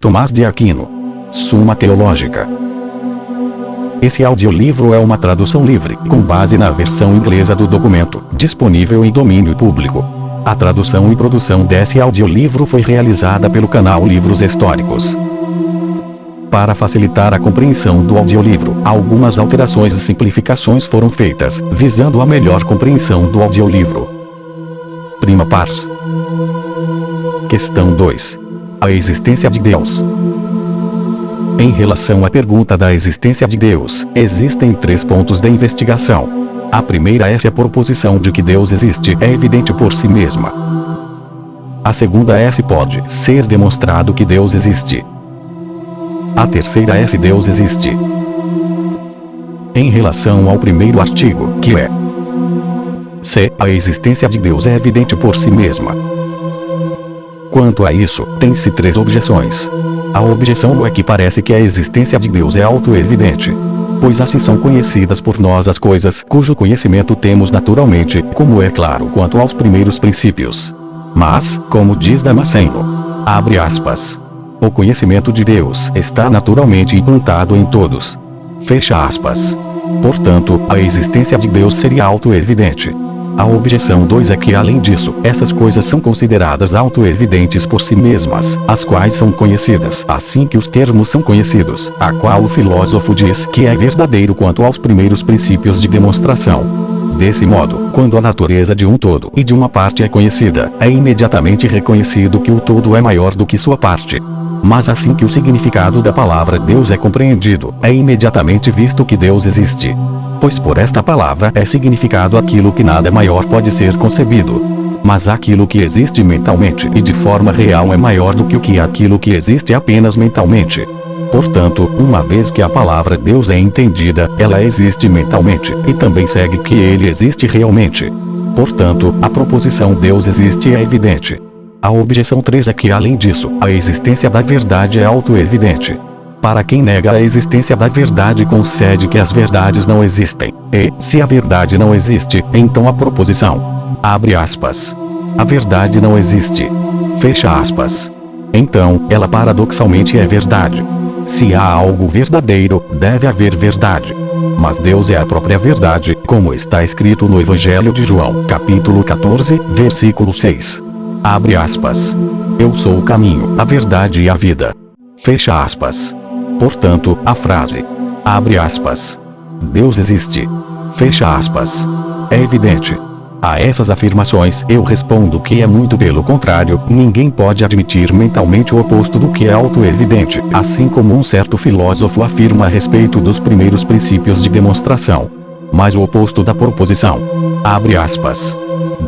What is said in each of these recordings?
Tomás de Aquino. Suma Teológica. Esse audiolivro é uma tradução livre, com base na versão inglesa do documento, disponível em domínio público. A tradução e produção desse audiolivro foi realizada pelo canal Livros Históricos. Para facilitar a compreensão do audiolivro, algumas alterações e simplificações foram feitas, visando a melhor compreensão do audiolivro. Prima pars. Questão 2. A existência de Deus. Em relação à pergunta da existência de Deus, existem 3 pontos de investigação. A primeira é se a proposição de que Deus existe é evidente por si mesma. A segunda é se pode ser demonstrado que Deus existe. A terceira é se Deus existe. Em relação ao primeiro artigo, que é se a existência de Deus é evidente por si mesma. Quanto a isso, tem-se 3 objeções. A objeção é que parece que a existência de Deus é auto-evidente, pois assim são conhecidas por nós as coisas cujo conhecimento temos naturalmente, como é claro quanto aos primeiros princípios. Mas, como diz Damasceno, abre aspas, o conhecimento de Deus está naturalmente implantado em todos. Fecha aspas. Portanto, a existência de Deus seria auto-evidente. A objeção 2 é que, além disso, essas coisas são consideradas auto-evidentes por si mesmas, as quais são conhecidas assim que os termos são conhecidos, a qual o filósofo diz que é verdadeiro quanto aos primeiros princípios de demonstração. Desse modo, quando a natureza de um todo e de uma parte é conhecida, é imediatamente reconhecido que o todo é maior do que sua parte. Mas assim que o significado da palavra Deus é compreendido, é imediatamente visto que Deus existe. Pois por esta palavra é significado aquilo que nada maior pode ser concebido. Mas aquilo que existe mentalmente e de forma real é maior do que aquilo que existe apenas mentalmente. Portanto, uma vez que a palavra Deus é entendida, ela existe mentalmente, e também segue que ele existe realmente. Portanto, a proposição Deus existe é evidente. A objeção 3 é que, além disso, a existência da verdade é auto-evidente. Para quem nega a existência da verdade concede que as verdades não existem. E, se a verdade não existe, então a proposição, abre aspas, a verdade não existe, fecha aspas. Então, ela paradoxalmente é verdade. Se há algo verdadeiro, deve haver verdade. Mas Deus é a própria verdade, como está escrito no Evangelho de João, capítulo 14, versículo 6. Abre aspas. Eu sou o caminho, a verdade e a vida. Fecha aspas. Portanto, a frase, abre aspas, Deus existe, fecha aspas, é evidente. A essas afirmações eu respondo que é muito pelo contrário, ninguém pode admitir mentalmente o oposto do que é auto-evidente, assim como um certo filósofo afirma a respeito dos primeiros princípios de demonstração. Mas o oposto da proposição, abre aspas,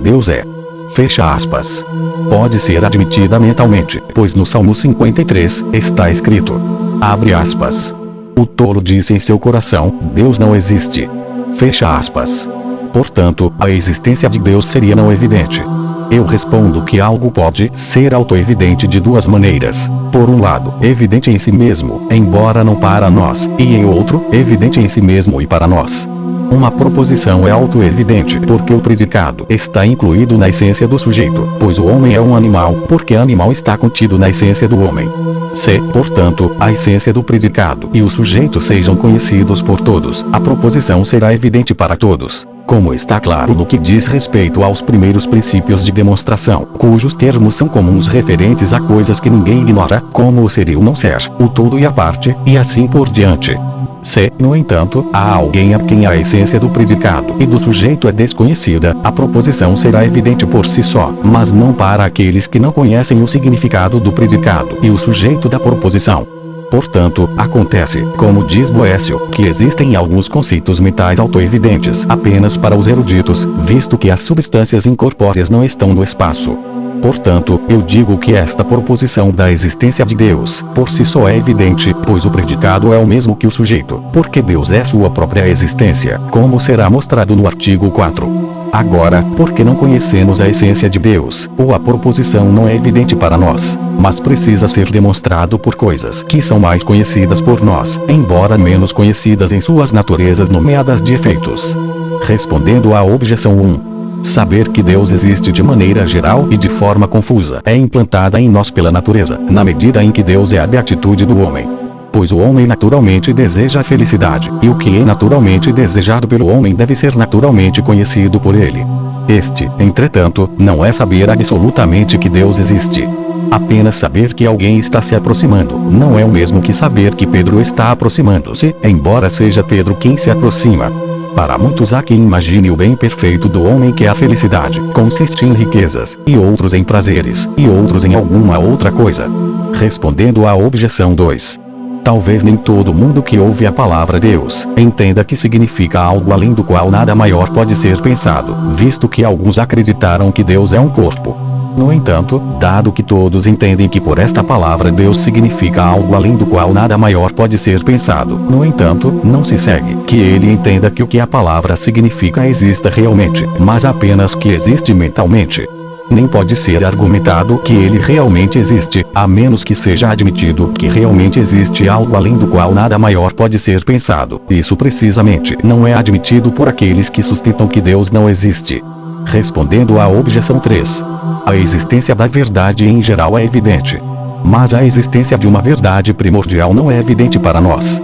Deus é, fecha aspas, pode ser admitida mentalmente, pois no Salmo 53 está escrito, abre aspas, o tolo disse em seu coração, Deus não existe, fecha aspas. Portanto, a existência de Deus seria não evidente. Eu respondo que algo pode ser auto-evidente de 2 maneiras. Por um lado, evidente em si mesmo, embora não para nós, e em outro, evidente em si mesmo e para nós. Uma proposição é auto-evidente porque o predicado está incluído na essência do sujeito, pois o homem é um animal, porque animal está contido na essência do homem. Se, portanto, a essência do predicado e o sujeito sejam conhecidos por todos, a proposição será evidente para todos, como está claro no que diz respeito aos primeiros princípios de demonstração, cujos termos são comuns referentes a coisas que ninguém ignora, como seria o não ser, o todo e a parte, e assim por diante. Se, no entanto, há alguém a quem a essência do predicado e do sujeito é desconhecida, a proposição será evidente por si só, mas não para aqueles que não conhecem o significado do predicado e o sujeito da proposição. Portanto, acontece, como diz Boécio, que existem alguns conceitos mentais auto-evidentes apenas para os eruditos, visto que as substâncias incorpóreas não estão no espaço. Portanto, eu digo que esta proposição da existência de Deus, por si só é evidente, pois o predicado é o mesmo que o sujeito, porque Deus é sua própria existência, como será mostrado no artigo 4. Agora, porque não conhecemos a essência de Deus, ou a proposição não é evidente para nós, mas precisa ser demonstrado por coisas que são mais conhecidas por nós, embora menos conhecidas em suas naturezas nomeadas de efeitos. Respondendo à objeção 1. Saber que Deus existe de maneira geral e de forma confusa é implantada em nós pela natureza, na medida em que Deus é a beatitude do homem. Pois o homem naturalmente deseja a felicidade, e o que é naturalmente desejado pelo homem deve ser naturalmente conhecido por ele. Este, entretanto, não é saber absolutamente que Deus existe. Apenas saber que alguém está se aproximando não é o mesmo que saber que Pedro está aproximando-se, embora seja Pedro quem se aproxima. Para muitos há quem imagine o bem perfeito do homem, que a felicidade consiste em riquezas, e outros em prazeres, e outros em alguma outra coisa. Respondendo à objeção 2. Talvez nem todo mundo que ouve a palavra Deus entenda que significa algo além do qual nada maior pode ser pensado, visto que alguns acreditaram que Deus é um corpo. No entanto, dado que todos entendem que por esta palavra Deus significa algo além do qual nada maior pode ser pensado, no entanto, não se segue que ele entenda que o que a palavra significa exista realmente, mas apenas que existe mentalmente. Nem pode ser argumentado que ele realmente existe, a menos que seja admitido que realmente existe algo além do qual nada maior pode ser pensado. Isso precisamente não é admitido por aqueles que sustentam que Deus não existe. Respondendo à objeção 3. A existência da verdade em geral é evidente. Mas a existência de uma verdade primordial não é evidente para nós.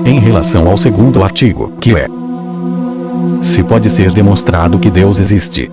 Em relação ao segundo artigo, que é: se pode ser demonstrado que Deus existe.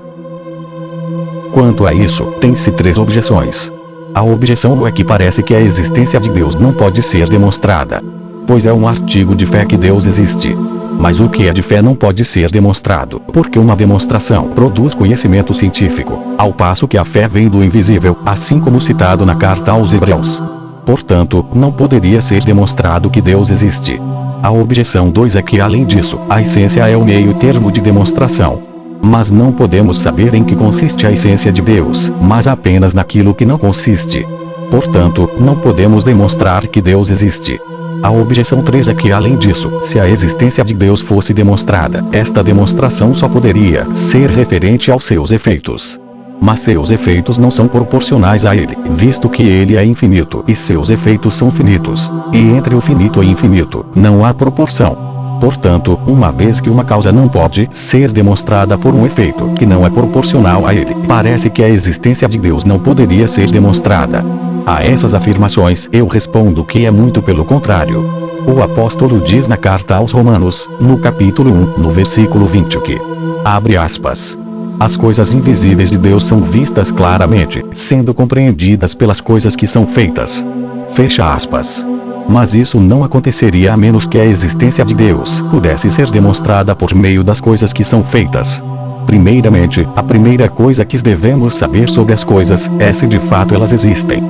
Quanto a isso, tem-se 3 objeções. A objeção 1 é que parece que a existência de Deus não pode ser demonstrada, pois é um artigo de fé que Deus existe. Mas o que é de fé não pode ser demonstrado, porque uma demonstração produz conhecimento científico, ao passo que a fé vem do invisível, assim como citado na carta aos Hebreus. Portanto, não poderia ser demonstrado que Deus existe. A objeção 2 é que, além disso, a essência é o meio termo de demonstração. Mas não podemos saber em que consiste a essência de Deus, mas apenas naquilo que não consiste. Portanto, não podemos demonstrar que Deus existe. A objeção 3 é que, além disso, se a existência de Deus fosse demonstrada, esta demonstração só poderia ser referente aos seus efeitos. Mas seus efeitos não são proporcionais a ele, visto que ele é infinito e seus efeitos são finitos. E entre o finito e infinito, não há proporção. Portanto, uma vez que uma causa não pode ser demonstrada por um efeito que não é proporcional a ele, parece que a existência de Deus não poderia ser demonstrada. A essas afirmações eu respondo que é muito pelo contrário. O apóstolo diz na carta aos Romanos, no capítulo 1, no versículo 20 que, abre aspas, as coisas invisíveis de Deus são vistas claramente, sendo compreendidas pelas coisas que são feitas. Fecha aspas. Mas isso não aconteceria a menos que a existência de Deus pudesse ser demonstrada por meio das coisas que são feitas. Primeiramente, a primeira coisa que devemos saber sobre as coisas é se de fato elas existem.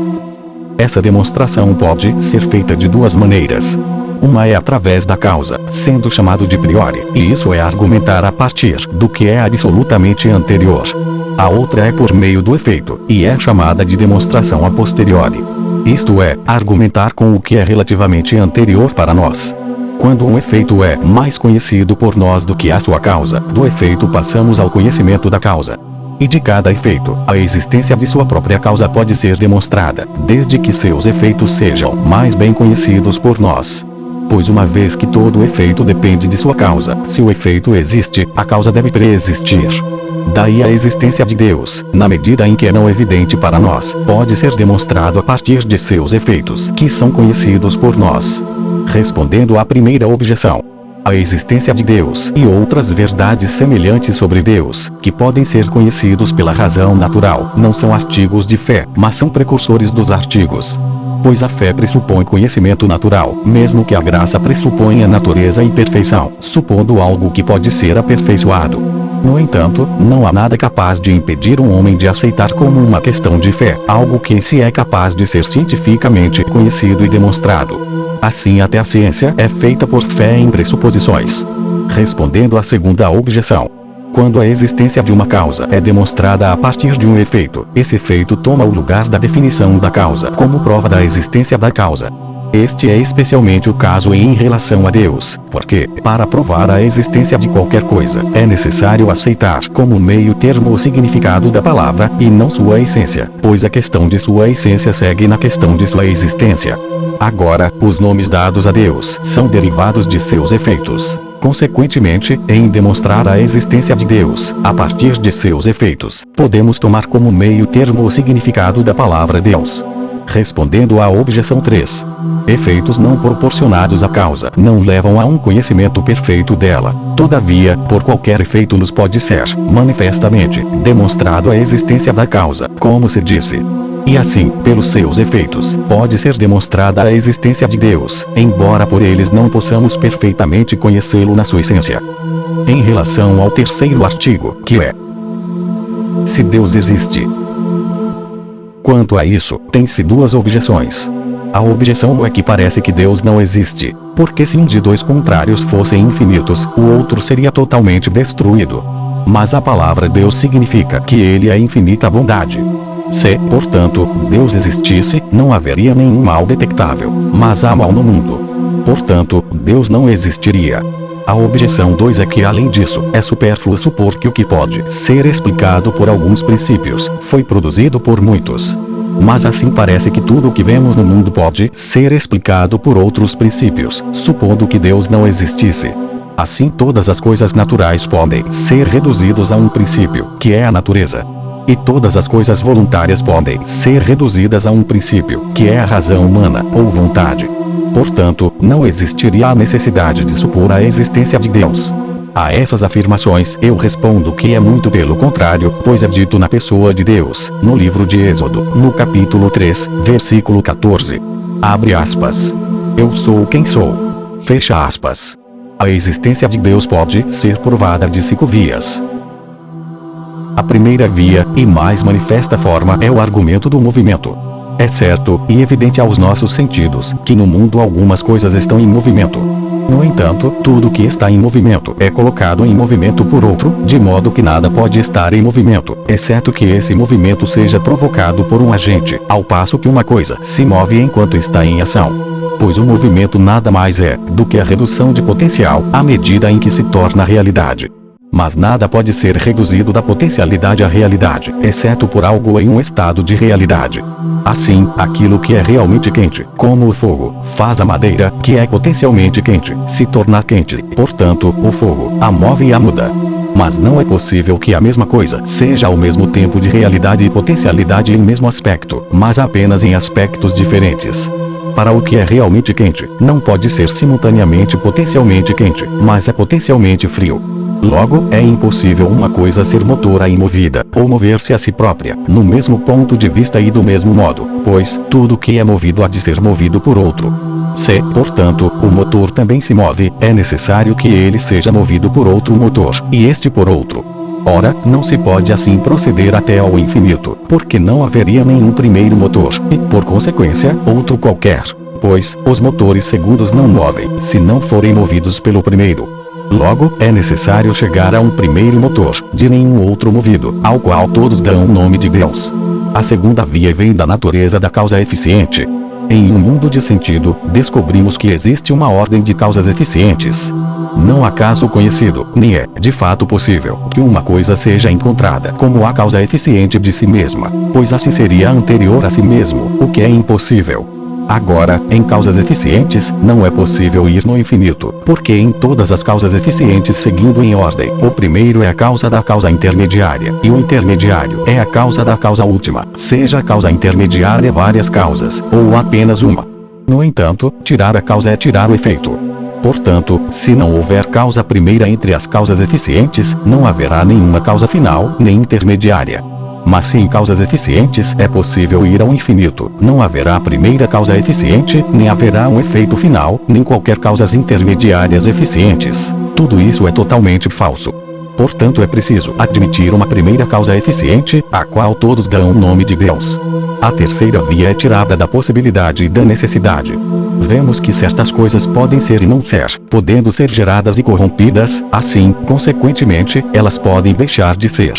Essa demonstração pode ser feita de 2 maneiras. Uma é através da causa, sendo chamado de priori, e isso é argumentar a partir do que é absolutamente anterior. A outra é por meio do efeito, e é chamada de demonstração a posteriori. Isto é, argumentar com o que é relativamente anterior para nós. Quando um efeito é mais conhecido por nós do que a sua causa, do efeito passamos ao conhecimento da causa. E de cada efeito, a existência de sua própria causa pode ser demonstrada, desde que seus efeitos sejam mais bem conhecidos por nós. Pois uma vez que todo efeito depende de sua causa, se o efeito existe, a causa deve preexistir. Daí a existência de Deus, na medida em que é não evidente para nós, pode ser demonstrado a partir de seus efeitos, que são conhecidos por nós. Respondendo à primeira objeção, a existência de Deus e outras verdades semelhantes sobre Deus, que podem ser conhecidos pela razão natural, não são artigos de fé, mas são precursores dos artigos. Pois a fé pressupõe conhecimento natural, mesmo que a graça pressuponha natureza e perfeição, supondo algo que pode ser aperfeiçoado. No entanto, não há nada capaz de impedir um homem de aceitar como uma questão de fé, algo que se é capaz de ser cientificamente conhecido e demonstrado. Assim até a ciência é feita por fé em pressuposições. Respondendo à segunda objeção, quando a existência de uma causa é demonstrada a partir de um efeito, esse efeito toma o lugar da definição da causa como prova da existência da causa. Este é especialmente o caso em relação a Deus, porque, para provar a existência de qualquer coisa, é necessário aceitar como meio termo o significado da palavra, e não sua essência, pois a questão de sua essência segue na questão de sua existência. Agora, os nomes dados a Deus são derivados de seus efeitos. Consequentemente, em demonstrar a existência de Deus, a partir de seus efeitos, podemos tomar como meio termo o significado da palavra Deus. Respondendo à objeção 3. Efeitos não proporcionados à causa não levam a um conhecimento perfeito dela. Todavia, por qualquer efeito nos pode ser, manifestamente, demonstrado a existência da causa, como se disse. E assim, pelos seus efeitos, pode ser demonstrada a existência de Deus, embora por eles não possamos perfeitamente conhecê-lo na sua essência. Em relação ao terceiro artigo, que é: se Deus existe. Quanto a isso, tem-se duas objeções. A objeção é que parece que Deus não existe, porque se um de dois contrários fossem infinitos, o outro seria totalmente destruído. Mas a palavra Deus significa que ele é infinita bondade. Se, portanto, Deus existisse, não haveria nenhum mal detectável, mas há mal no mundo. Portanto, Deus não existiria. A objeção 2 é que, além disso, é supérfluo supor que o que pode ser explicado por alguns princípios, foi produzido por muitos. Mas assim parece que tudo o que vemos no mundo pode ser explicado por outros princípios, supondo que Deus não existisse. Assim todas as coisas naturais podem ser reduzidas a um princípio, que é a natureza. E todas as coisas voluntárias podem ser reduzidas a um princípio, que é a razão humana, ou vontade. Portanto, não existiria a necessidade de supor a existência de Deus. A essas afirmações eu respondo que é muito pelo contrário, pois é dito na pessoa de Deus, no livro de Êxodo, no capítulo 3, versículo 14. Abre aspas. Eu sou quem sou. Fecha aspas. A existência de Deus pode ser provada de 5 vias. A primeira via, e mais manifesta forma, é o argumento do movimento. É certo e evidente aos nossos sentidos que no mundo algumas coisas estão em movimento. No entanto, tudo que está em movimento é colocado em movimento por outro, de modo que nada pode estar em movimento, exceto que esse movimento seja provocado por um agente, ao passo que uma coisa se move enquanto está em ação. Pois o movimento nada mais é do que a redução de potencial à medida em que se torna realidade. Mas nada pode ser reduzido da potencialidade à realidade, exceto por algo em um estado de realidade. Assim, aquilo que é realmente quente, como o fogo, faz a madeira, que é potencialmente quente, se tornar quente. Portanto, o fogo a move e a muda. Mas não é possível que a mesma coisa seja ao mesmo tempo de realidade e potencialidade em mesmo aspecto, mas apenas em aspectos diferentes. Para o que é realmente quente, não pode ser simultaneamente potencialmente quente, mas é potencialmente frio. Logo, é impossível uma coisa ser motora e movida, ou mover-se a si própria, no mesmo ponto de vista e do mesmo modo, pois tudo que é movido há de ser movido por outro. Se, portanto, o motor também se move, é necessário que ele seja movido por outro motor, e este por outro. Ora, não se pode assim proceder até ao infinito, porque não haveria nenhum primeiro motor, e, por consequência, outro qualquer. Pois, os motores segundos não movem, se não forem movidos pelo primeiro. Logo, é necessário chegar a um primeiro motor, de nenhum outro movido, ao qual todos dão o nome de Deus. A segunda via vem da natureza da causa eficiente. Em um mundo de sentido, descobrimos que existe uma ordem de causas eficientes. Não há caso conhecido, nem é, de fato possível, que uma coisa seja encontrada como a causa eficiente de si mesma, pois assim seria anterior a si mesmo, o que é impossível. Agora, em causas eficientes, não é possível ir no infinito, porque em todas as causas eficientes seguindo em ordem, o primeiro é a causa da causa intermediária, e o intermediário é a causa da causa última, seja a causa intermediária várias causas, ou apenas uma. No entanto, tirar a causa é tirar o efeito. Portanto, se não houver causa primeira entre as causas eficientes, não haverá nenhuma causa final, nem intermediária. Mas se em causas eficientes é possível ir ao infinito, não haverá primeira causa eficiente, nem haverá um efeito final, nem qualquer causas intermediárias eficientes. Tudo isso é totalmente falso. Portanto, é preciso admitir uma primeira causa eficiente, a qual todos dão o nome de Deus. A terceira via é tirada da possibilidade e da necessidade. Vemos que certas coisas podem ser e não ser, podendo ser geradas e corrompidas, assim, consequentemente, elas podem deixar de ser.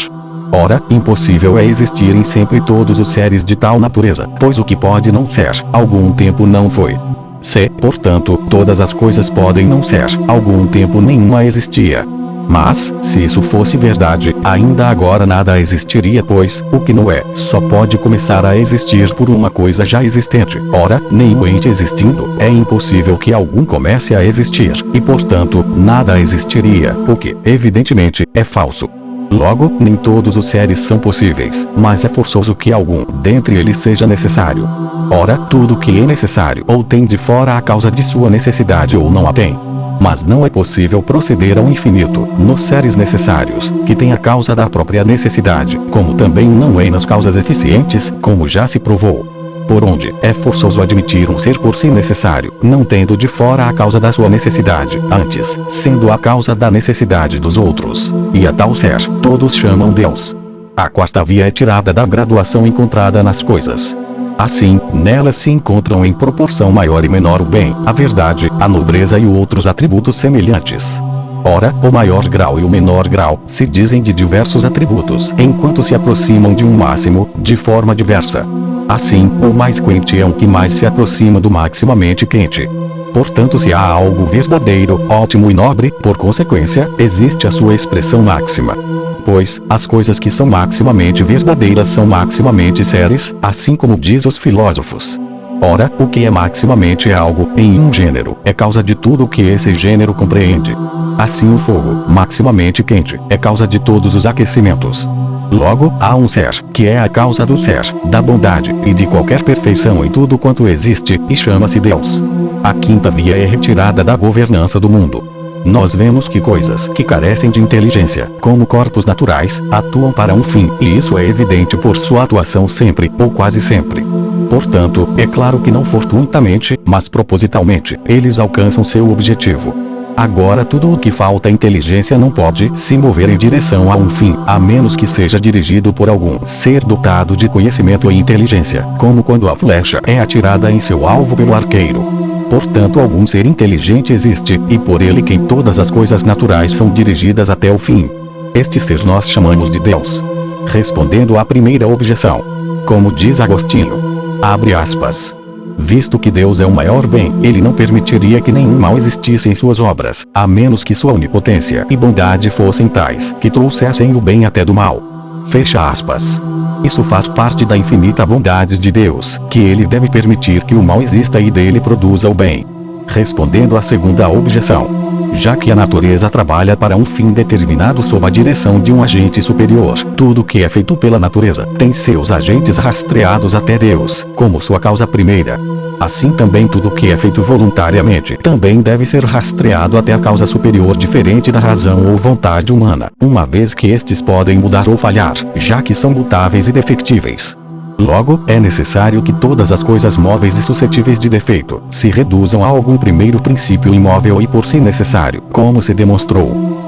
Ora, impossível é existirem sempre todos os seres de tal natureza, pois o que pode não ser, algum tempo não foi. Se, portanto, todas as coisas podem não ser, algum tempo nenhuma existia. Mas, se isso fosse verdade, ainda agora nada existiria, pois, o que não é, só pode começar a existir por uma coisa já existente. Ora, nem o ente existindo, é impossível que algum comece a existir, e portanto, nada existiria, o que, evidentemente, é falso. Logo, nem todos os seres são possíveis, mas é forçoso que algum dentre eles seja necessário. Ora, tudo que é necessário ou tem de fora a causa de sua necessidade ou não a tem. Mas não é possível proceder ao infinito nos seres necessários, que têm a causa da própria necessidade, como também não é nas causas eficientes, como já se provou. Por onde é forçoso admitir um ser por si necessário, não tendo de fora a causa da sua necessidade, antes, sendo a causa da necessidade dos outros. E a tal ser, todos chamam Deus. A quarta via é tirada da graduação encontrada nas coisas. Assim, nelas se encontram em proporção maior e menor o bem, a verdade, a nobreza e outros atributos semelhantes. Ora, o maior grau e o menor grau se dizem de diversos atributos, enquanto se aproximam de um máximo, de forma diversa. Assim, o mais quente é um que mais se aproxima do maximamente quente. Portanto, se há algo verdadeiro, ótimo e nobre, por consequência, existe a sua expressão máxima. Pois, as coisas que são maximamente verdadeiras são maximamente séries, assim como diz os filósofos. Ora, o que é maximamente algo, em um gênero, é causa de tudo o que esse gênero compreende. Assim o fogo, maximamente quente, é causa de todos os aquecimentos. Logo, há um ser, que é a causa do ser, da bondade, e de qualquer perfeição em tudo quanto existe, e chama-se Deus. A quinta via é retirada da governança do mundo. Nós vemos que coisas que carecem de inteligência, como corpos naturais, atuam para um fim, e isso é evidente por sua atuação sempre, ou quase sempre. Portanto, é claro que não fortuitamente, mas propositalmente, eles alcançam seu objetivo. Agora tudo o que falta inteligência não pode se mover em direção a um fim, a menos que seja dirigido por algum ser dotado de conhecimento e inteligência, como quando a flecha é atirada em seu alvo pelo arqueiro. Portanto, algum ser inteligente existe, e por ele quem todas as coisas naturais são dirigidas até o fim. Este ser nós chamamos de Deus. Respondendo à primeira objeção, como diz Agostinho, abre aspas, visto que Deus é o maior bem, ele não permitiria que nenhum mal existisse em suas obras, a menos que sua onipotência e bondade fossem tais que trouxessem o bem até do mal. Fecha aspas. Isso faz parte da infinita bondade de Deus, que ele deve permitir que o mal exista e dele produza o bem. Respondendo à segunda objeção, já que a natureza trabalha para um fim determinado sob a direção de um agente superior, tudo que é feito pela natureza tem seus agentes rastreados até Deus, como sua causa primeira. Assim também tudo que é feito voluntariamente também deve ser rastreado até a causa superior diferente da razão ou vontade humana, uma vez que estes podem mudar ou falhar, já que são mutáveis e defectíveis. Logo, é necessário que todas as coisas móveis e suscetíveis de defeito se reduzam a algum primeiro princípio imóvel e por si necessário, como se demonstrou.